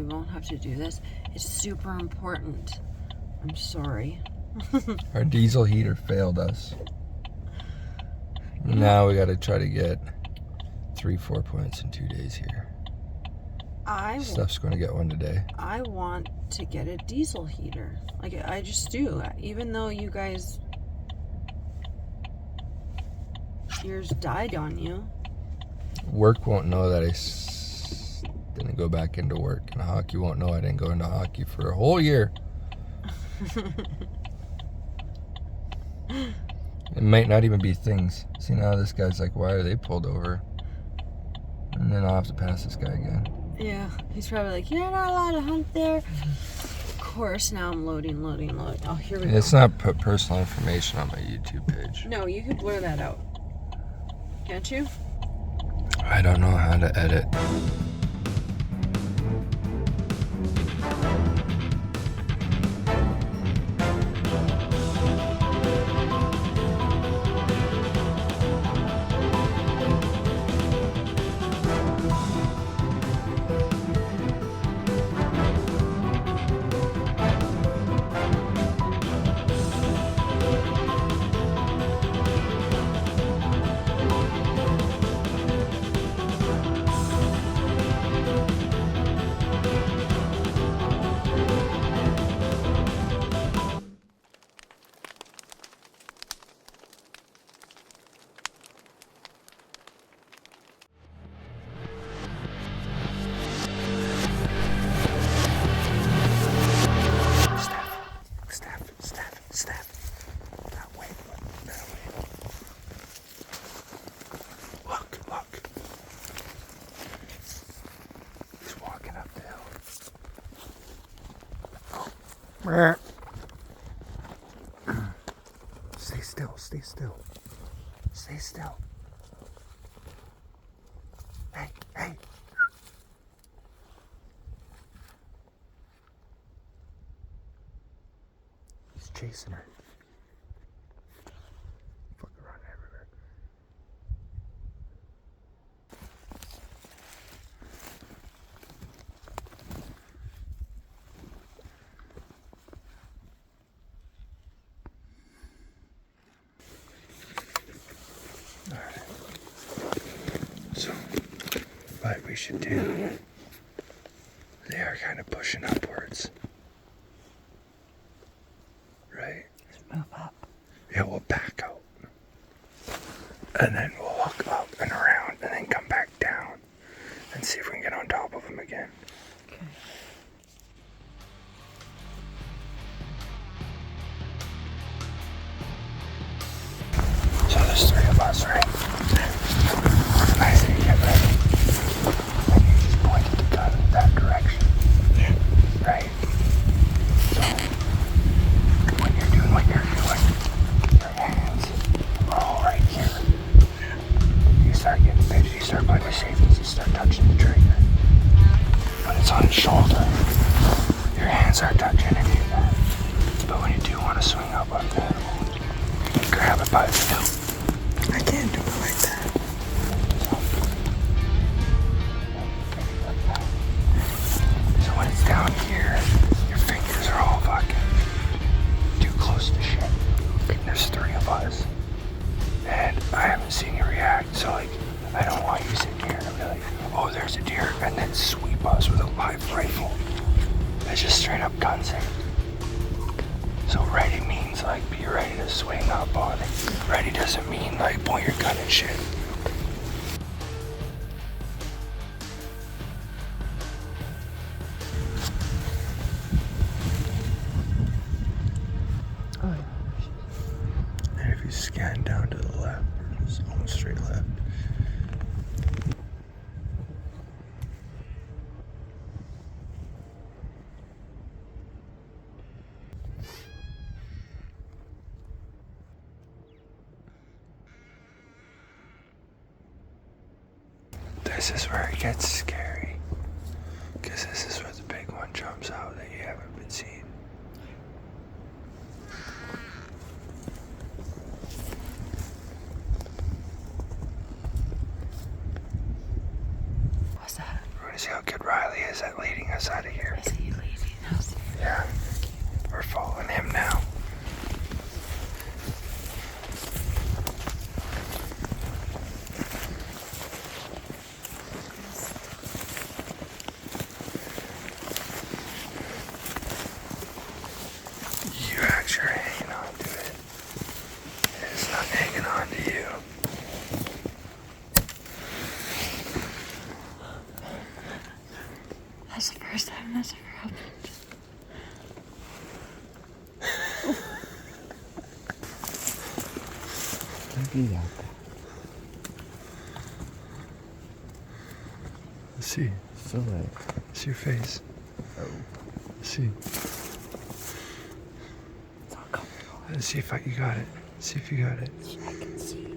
we won't have to do this. It's super important. I'm sorry. Our diesel heater failed us. Now we got to try to get 3-4 points in 2 days here. Stuff's going to get one today. I want to get a diesel heater. Like, I just do. Even though you guys, yours died on you. Work won't know that I didn't go back into work, and hockey won't know I didn't go into hockey for a whole year. It might not even be things. See, now this guy's like, why are they pulled over? And then I'll have to pass this guy again. Yeah, he's probably like, you're not allowed to hunt there. Of course, now I'm loading. Oh, here we go. It's not put personal information on my YouTube page. No, you can blur that out. Can't you? I don't know how to edit. Stay still. Stay still. Hey. He's chasing her. Fucking running everywhere. What we should do, they are kind of pushing upwards, right? Just move up. Yeah, we'll back out, and then we'll walk up and around, and then come back down, and see if we can get on top of them again. Okay. So there's 3 of us, right? I say get ready. And you just pointed the gun in that direction. Yeah. Right? So, when you're doing what you're doing, your hands are all right here. Yeah. You start getting bitchy, you start putting your safeties, you start touching the trigger. But it's on his shoulder. Your hands aren't touching any of that. But when you do want to swing up like that, grab it by the tail. I can't do it like that. So when it's down here, your fingers are all fucking too close to shit. And there's 3 of us. And I haven't seen you react, so like, I don't want you sitting here and be like, oh, there's a deer, and then sweep us with a live rifle. It's just straight up gun safe. So ready means like be ready to swing up on it. Ready doesn't mean like point your gun and shit. Oh, yeah. And if you scan down to the left, it's almost straight left. This is where it gets scary, because this is where the big one jumps out that you haven't been seeing. What's that? We're gonna see how good Riley isn't leading us out of here. Is he leading us? Yeah. We're following him now. You actually are hanging on to it. It's not hanging on to you. That's the first time that's ever happened. Look at that. Let's see. So like, See your face. oh, Let's see. It's all coming on. Let's see if you got it. See if you got it. I can see it.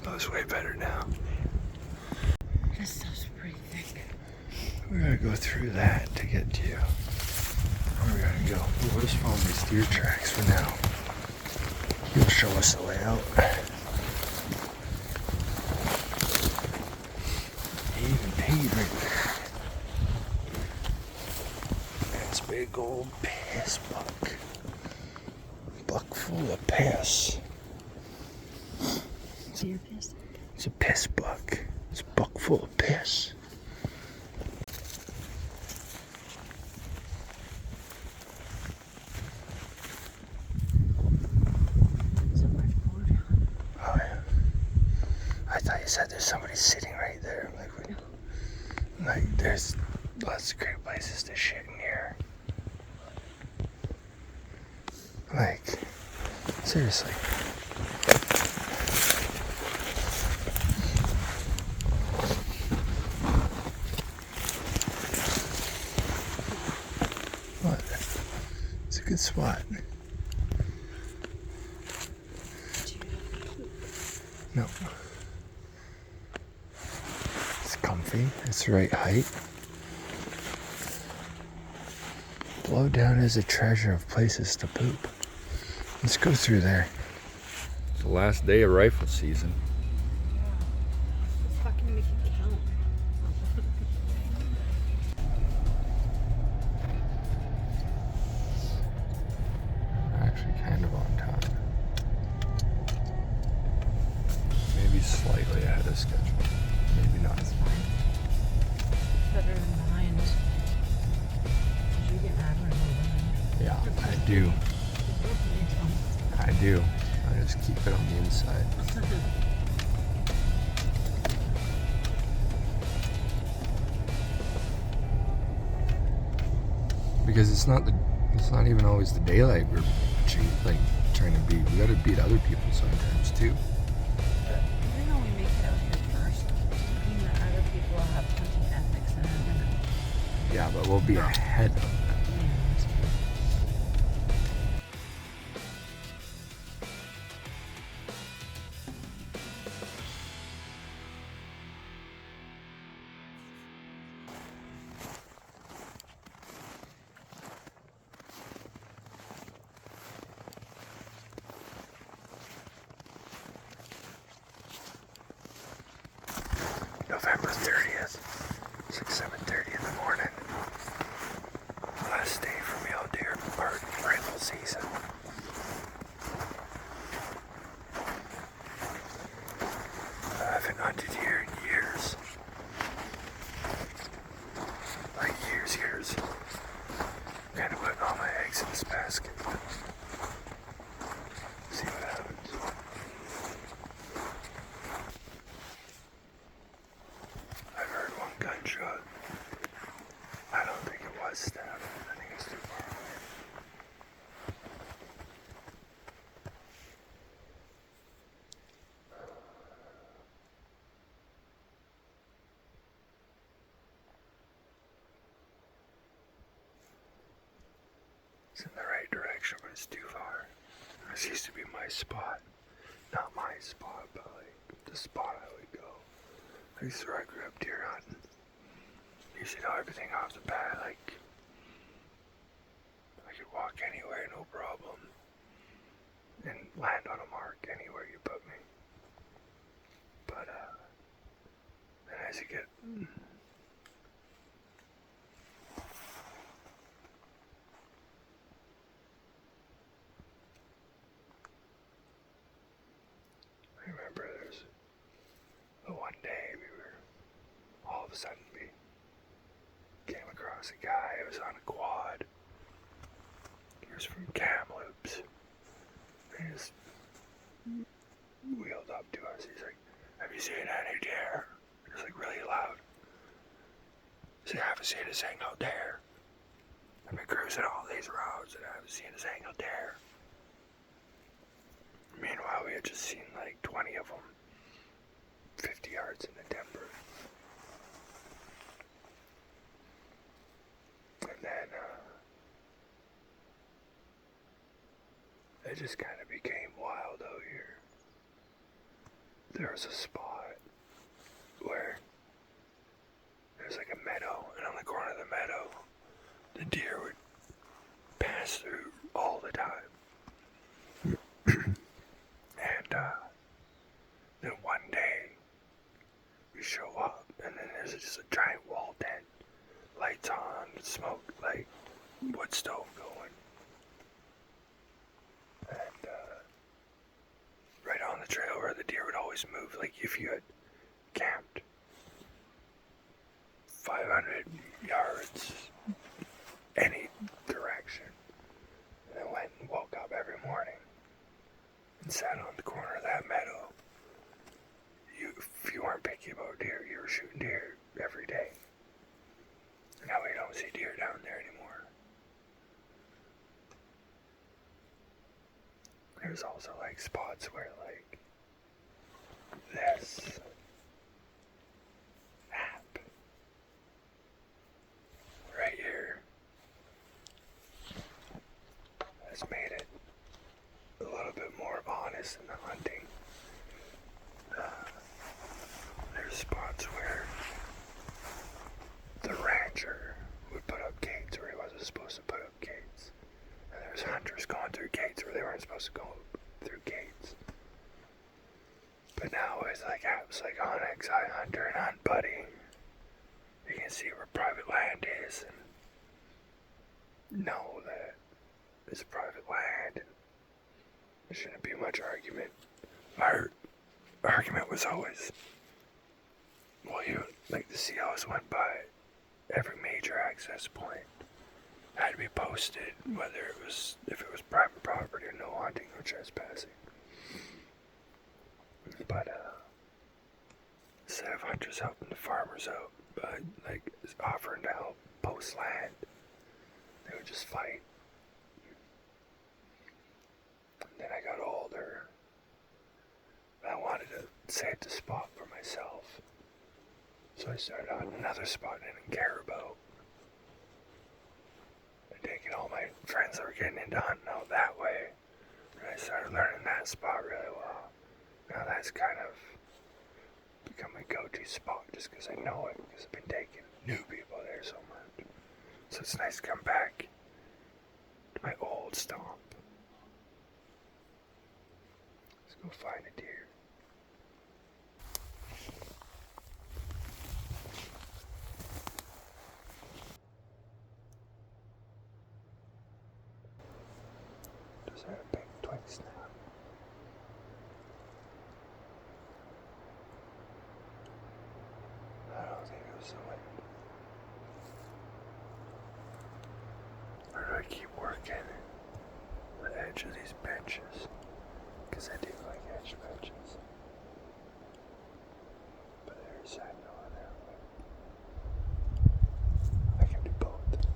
Oh, it's way better now. This stuff's pretty thick. We gotta go through that to get to you. Where we gotta go? We'll just follow these deer tracks for now. He'll show us the way out. He even peed right there. That's a big old piss buck. Buck full of piss. Deer piss. It's a piss buck. It's a buck full of piss. So much more down. Oh yeah. I thought you said there's somebody sitting right there. Like there's lots of great places to shit in here. Like, seriously. What? It's a good spot. No. It's comfy. It's the right height. Blowdown is a treasure of places to poop. Let's go through there. it's the last day of rifle season. Let's fucking make it count. We're actually kind of on time. Maybe slightly ahead of schedule. Maybe not. That's fine. Better than mine. Did you get mad when I went behind? Yeah, I do. I do. I just keep it on the inside. Because it's not even always the daylight we're trying to beat. We gotta beat other people sometimes too. Even though we make it out here first, doesn't mean that other people have hunting ethics and are gonna. Yeah, but we'll be ahead of them. Yeah, that's true. November 30th. It's like 7:30 in the morning. Last day for mule deer rifle season. I haven't hunted here in years. Like years. Kind of putting all my eggs in this basket. See what happens. I've heard one gunshot. I don't think it was stabbed. I think it's too far away. It's in the right direction, but it's too far. This used to be my spot. Not my spot, but like the spot I would go. This is where I grew up deer hunting. You should know everything off the bat. Like, I could walk anywhere, no problem, and land on a mark anywhere you put me. But Isaac it. I remember there's the one day all of a sudden we came across a guy who was on a quad. He was from Kamloops. And he just wheeled up to us. He's like, "Have you seen any deer?" It was like really loud. He's like, "I haven't seen a single deer. I've been cruising all these roads and I haven't seen a single deer." Meanwhile, we had just seen like 20 of them, 50 yards in the timber. And then it just kind of became wild out here. There was a spot where there's like a meadow, and on the corner of the meadow, the deer would pass through all the time. And then one day we show up, and then there's just a giant wall tent, lights on, smoke, like wood stove going. And right on the trail where the deer would always move, like if you had camped 500 yards any direction, and then went and woke up every morning and sat on the corner of that meadow. If you weren't picky about deer, you were shooting deer every day. Now we don't see deer down there anymore. There's also like spots where like this app right here has made it a little bit more honest in the hunting. There's spots where the rancher would put up gates where he wasn't supposed to put up gates. And there's hunters going through gates where they weren't supposed to go through gates. But now it's like apps like Warnniklz, iHunter, and Hunt Buddy. You can see where private land is and know that it's private land. And there shouldn't be much argument. Our argument was always, well, like the COs went by every major access point, had to be posted, if it was private property or no hunting or trespassing. But instead of hunters helping the farmers out, like offering to help post land, they would just fight. And then I got older. I wanted to save the spot for myself. So I started on another spot in Caribou. And taking all my friends that were getting into hunting out that way. And I started learning that spot really well. Now that's kind of become my go-to spot just because I know it, because I've been taking new people there so much. So it's nice to come back to my old stomp. Let's go find a deer. Does that a big twig snap? I don't think it was the wind. Or do I keep working the edge of these benches? Because I do like edge benches. But there's side over there. I can do both.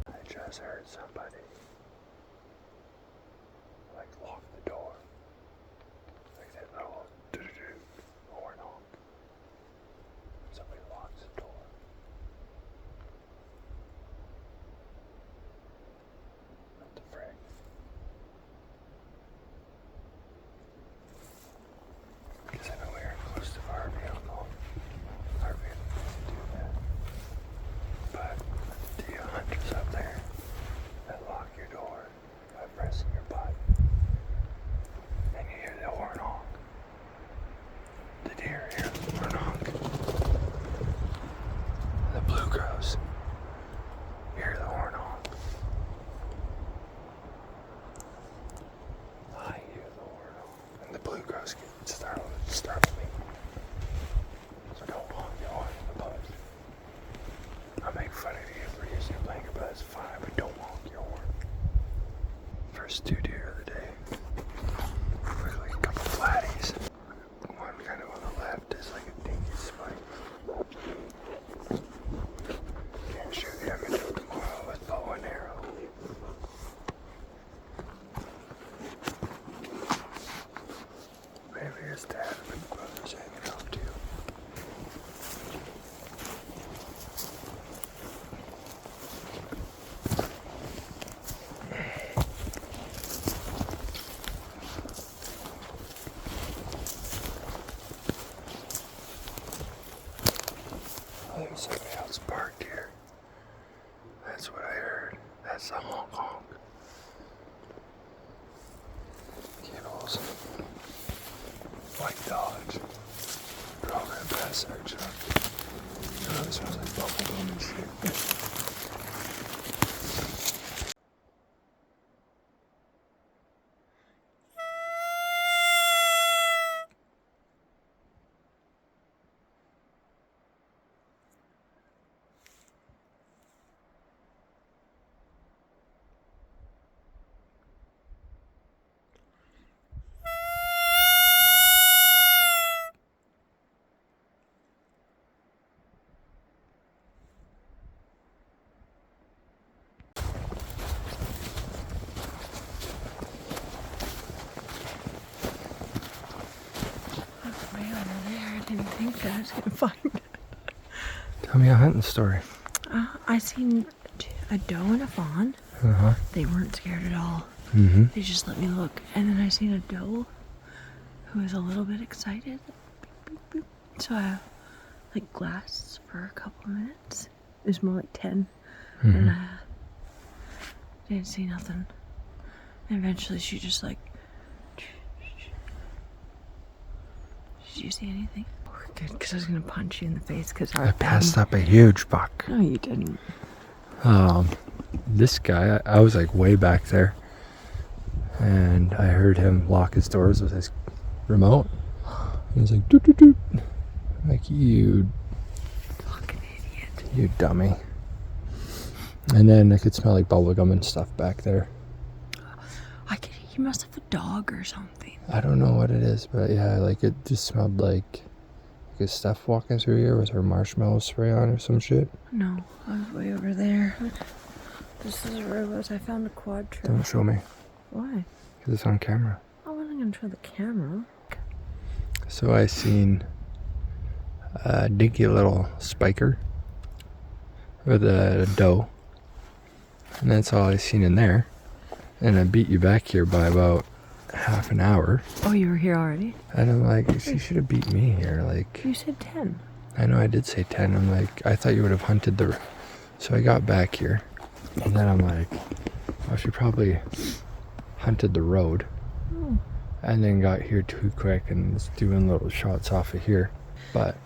I just heard somebody like lock the door. Like that little doo-doo-doo horn honk. Somebody locks the door. What the frick? Because I know we are close to our vehicle. Our vehicle needs to do that. But the hunters up there that lock dad and my brother's hanging out too. Oh, there's somebody else parked here. That's what I heard. That's the honk honk. Cables. White Dodge. Drove right past our truck. Oh, it smells like bubblegum and shit. Way over there. I didn't think I was gonna find it. Tell me a hunting story. I seen a doe and a fawn. Uh-huh. They weren't scared at all. Mm-hmm. They just let me look. And then I seen a doe who was a little bit excited. Beep, beep, beep. So I like glassed for a couple of minutes. It was more like 10. Mm-hmm. And I didn't see nothing. And eventually she just like, did you see anything? Oh, good, because I was going to punch you in the face because I passed up a huge buck. No, you didn't. This guy, I was like way back there, and I heard him lock his doors with his remote. He was like, doot, doot, doot. Like, you Fucking idiot. You dummy. And then I could smell like bubblegum and stuff back there. He must have a dog or something. I don't know what it is, but yeah, like it just smelled like his stuff walking through here with her marshmallow spray on or some shit. No, I was way over there. This is where I was. I found a quad trip. Don't show me, Why? because it's on camera. I wasn't gonna show the camera. So I seen a dinky little spiker with a doe, and that's all I seen in there. And I beat you back here by about half an hour. Oh, you were here already? And I'm like, she should have beat me here. Like, You said 10. I know I did say 10. I'm like, I thought you would have hunted the... So I got back here. And then I'm like, oh, she probably hunted the road. Oh. And then got here too quick and was doing little shots off of here. But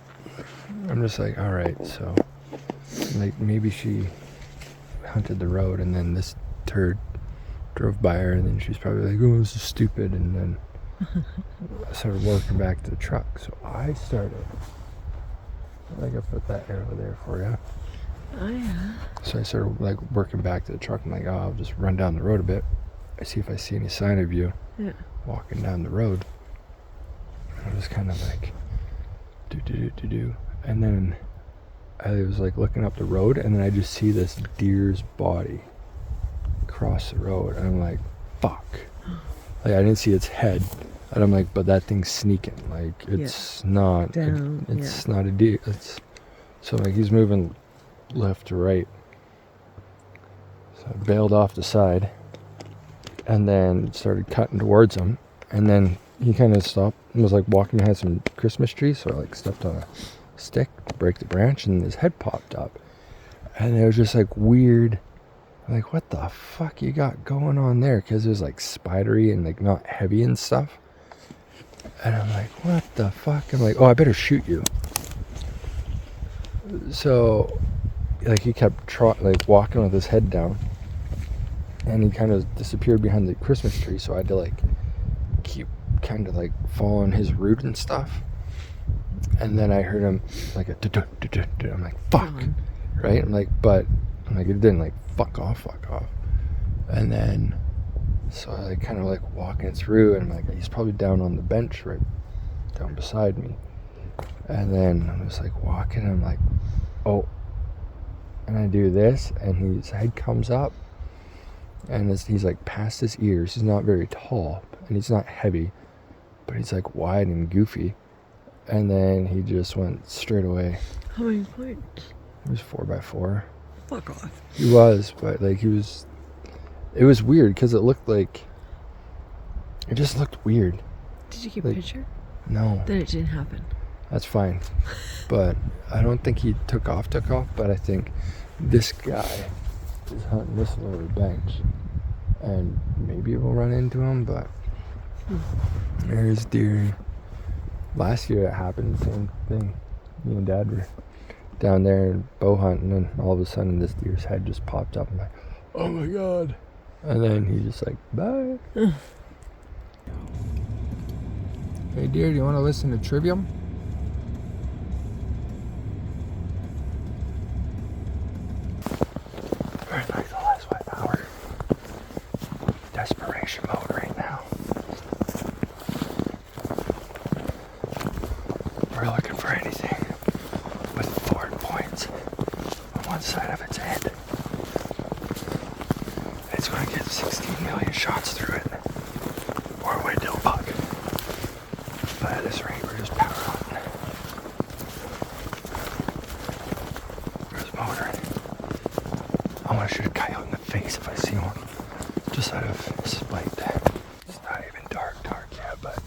I'm just like, all right, so... Like, maybe she hunted the road and then this turd drove by her, and then she's probably like, oh, this is stupid, and then I started working back to the truck. So I started, like, I put that arrow there for you. Oh, yeah. So I started like working back to the truck. I'm like, oh, I'll just run down the road a bit. I see if I see any sign of you walking down the road. And I was kind of like, do. And then I was like looking up the road, and then I just see this deer's body across the road, and I'm like, fuck. Like, I didn't see its head, and I'm like, but that thing's sneaking. Like, it's not Down, it's not a deer. It's so like he's moving left to right. So I bailed off the side and then started cutting towards him, and then he kind of stopped and was like walking behind some Christmas trees, so I like stepped on a stick to break the branch, and his head popped up, and it was just like weird. Like, what the fuck you got going on there? Because it was like spidery and like not heavy and stuff. And I'm like, what the fuck? I'm like, oh, I better shoot you. So, like, he kept like walking with his head down, and he kind of disappeared behind the Christmas tree. So I had to like keep kind of like following his route and stuff. And then I heard him like a du-du-du-du-du. I'm like, fuck, right? I'm like, it didn't like fuck off. And then, so I like kind of like walking through, and I'm like, he's probably down on the bench right down beside me. And then I'm just like walking, and I'm like, oh, and I do this, and his head comes up, and he's like past his ears. He's not very tall, and he's not heavy, but he's like wide and goofy. And then he just went straight away. How many points? It was 4x4. Fuck off. He was, but like it was weird because it looked like, it just looked weird. Did you keep Like, a picture? No. Then it didn't happen. That's fine. But I don't think he took off, but I think this guy is hunting this lower bench. And maybe we'll run into him, but there's deer. Last year it happened, same thing. Me and Dad were down there bow hunting, and all of a sudden this deer's head just popped up. I'm like, oh my God. And then he just like, bye. Hey dear, do you want to listen to Trivium? Very nice, the last 1 hour. Desperation mode right now. We're looking for anything with forward points on one side of its head. It's going to get 16 million shots through it. Or a white-tailed buck. But at this rate, we're just power hunting. There's motoring. I want to shoot a coyote in the face if I see one. Just out of spite. It's not even dark yet, but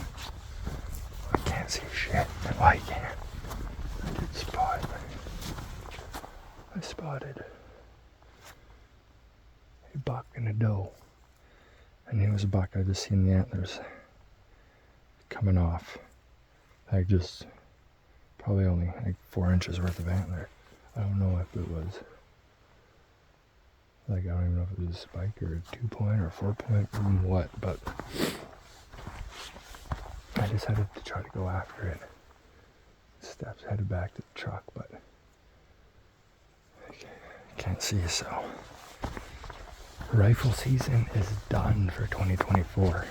I can't see shit. Well, I can't. I did spot. I spotted a buck and a doe. I knew it was a buck. I just seen the antlers coming off. Like just probably only like 4 inches worth of antler. I don't know if it was like, I don't even know if it was a spike or a 2-point or a 4-point or what, but I decided to try to go after it. Steps headed back to the truck, but I can't see, so rifle season is done for 2024.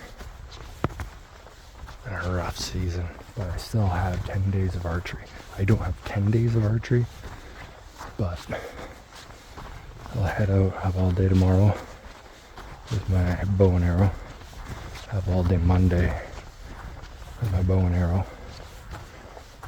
Been a rough season, but I still have 10 days of archery. I don't have 10 days of archery, but I'll head out, have all day tomorrow with my bow and arrow, have all day Monday with my bow and arrow,